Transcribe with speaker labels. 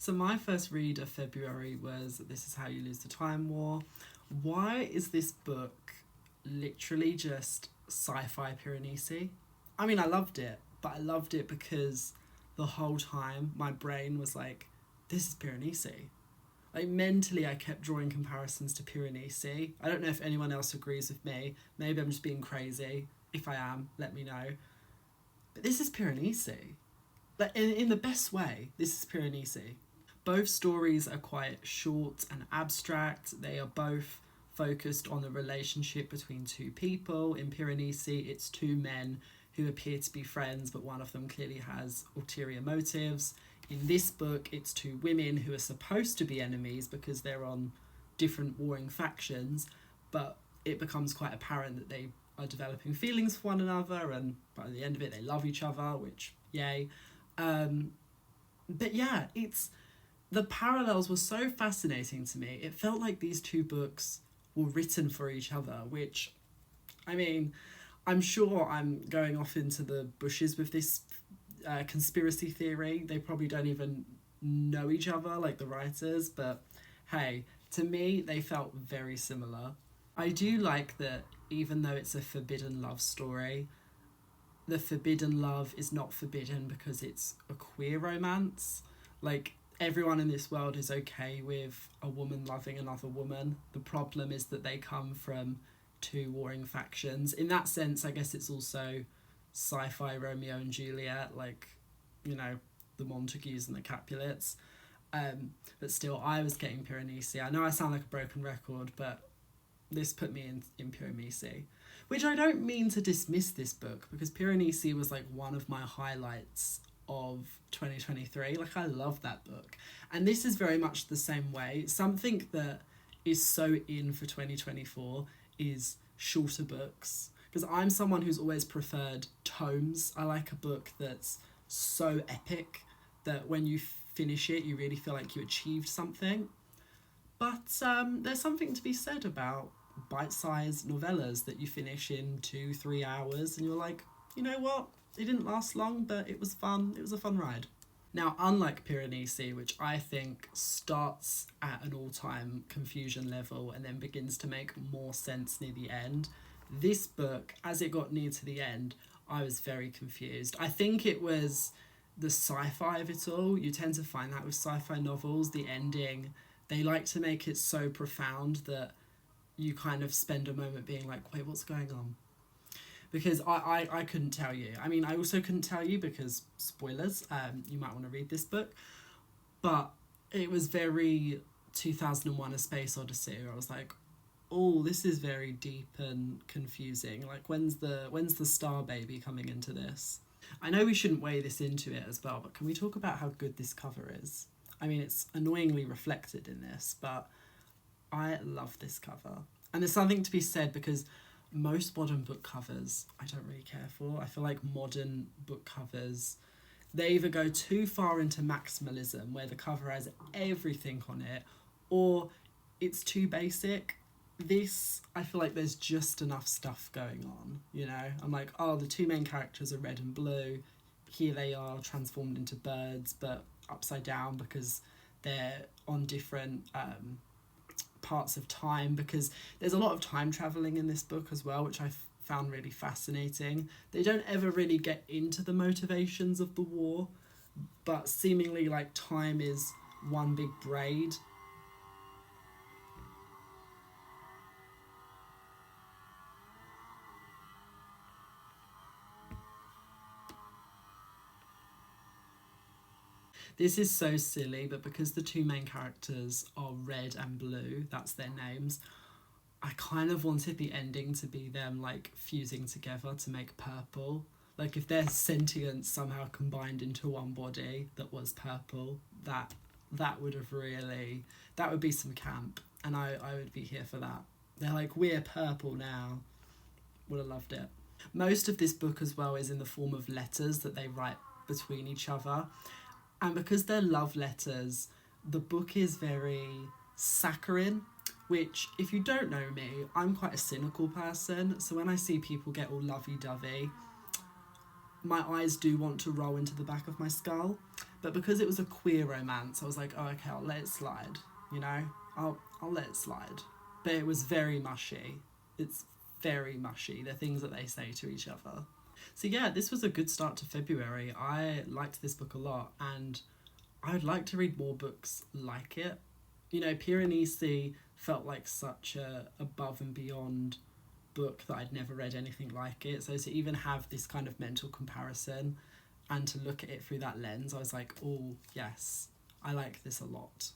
Speaker 1: So my first read of February was This Is How You Lose the Time War. Why is this book literally just sci-fi Piranesi? I mean, I loved it, but I loved it because the whole time my brain was like, this is Piranesi. Like, mentally, I kept drawing comparisons to Piranesi. I don't know if anyone else agrees with me. Maybe I'm just being crazy. If I am, let me know. But this is Piranesi. Like, in the best way, this is Piranesi. Both stories are quite short and abstract. They are both focused on the relationship between two people. In Piranesi, it's two men who appear to be friends, but one of them clearly has ulterior motives. In this book, it's two women who are supposed to be enemies because they're on different warring factions, but it becomes quite apparent that they are developing feelings for one another, and by the end of it, they love each other, which, yay. But yeah, the parallels were so fascinating to me. It felt like these two books were written for each other, which, I mean, I'm sure I'm going off into the bushes with this conspiracy theory. They probably don't even know each other, like the writers, but hey, to me, they felt very similar. I do like that even though it's a forbidden love story, the forbidden love is not forbidden because it's a queer romance. Like, everyone in this world is okay with a woman loving another woman. The problem is that they come from two warring factions. In that sense, I guess it's also sci-fi Romeo and Juliet, like, you know, the Montagues and the Capulets. But still, I was getting Piranesi. I know I sound like a broken record, but this put me in Piranesi. Which I don't mean to dismiss this book, because Piranesi was like one of my highlights of 2023. Like, I love that book. And this is very much the same way. Something that is so in for 2024 is shorter books. Because I'm someone who's always preferred tomes. I like a book that's so epic that when you finish it, you really feel like you achieved something. But there's something to be said about bite-sized novellas that you finish in 2-3 hours and you're like, you know what? It didn't last long, but it was fun. It was a fun ride. Now, unlike Piranesi, which I think starts at an all-time confusion level and then begins to make more sense near the end, this book, as it got near to the end, I was very confused. I think it was the sci-fi of it all. You tend to find that with sci-fi novels, the ending, they like to make it so profound that you kind of spend a moment being like, wait, what's going on? Because I couldn't tell you. I mean, I also couldn't tell you because, spoilers, you might want to read this book. But it was very 2001 A Space Odyssey. I was like, oh, this is very deep and confusing. Like, when's the star baby coming into this? I know we shouldn't weigh this into it as well, but can we talk about how good this cover is? I mean, it's annoyingly reflected in this, but I love this cover. And there's something to be said because most modern book covers I don't really care for. I feel like modern book covers, they either go too far into maximalism where the cover has everything on it, or it's too basic. This, I feel like there's just enough stuff going on, you know? I'm like, oh, the two main characters are red and blue. Here they are transformed into birds, but upside down because they're on different parts of time, because there's a lot of time travelling in this book as well, which I found really fascinating. They don't ever really get into the motivations of the war, but seemingly like time is one big braid. This is so silly, but because the two main characters are red and blue, that's their names, I kind of wanted the ending to be them like fusing together to make purple. Like, if their sentience somehow combined into one body that was purple, that would have really, that would be some camp, and I would be here for that. They're like, we're purple now. Would have loved it. Most of this book as well is in the form of letters that they write between each other. And because they're love letters, the book is very saccharine, which, if you don't know me, I'm quite a cynical person. So when I see people get all lovey-dovey, my eyes do want to roll into the back of my skull. But because it was a queer romance, I was like, oh, okay, I'll let it slide, you know? I'll let it slide. But it was very mushy. It's very mushy, the things that they say to each other. So yeah, this was a good start to February. I liked this book a lot, and I would like to read more books like it. You know, Piranesi felt like such a above and beyond book that I'd never read anything like it. So to even have this kind of mental comparison and to look at it through that lens, I was like, oh, yes, I like this a lot.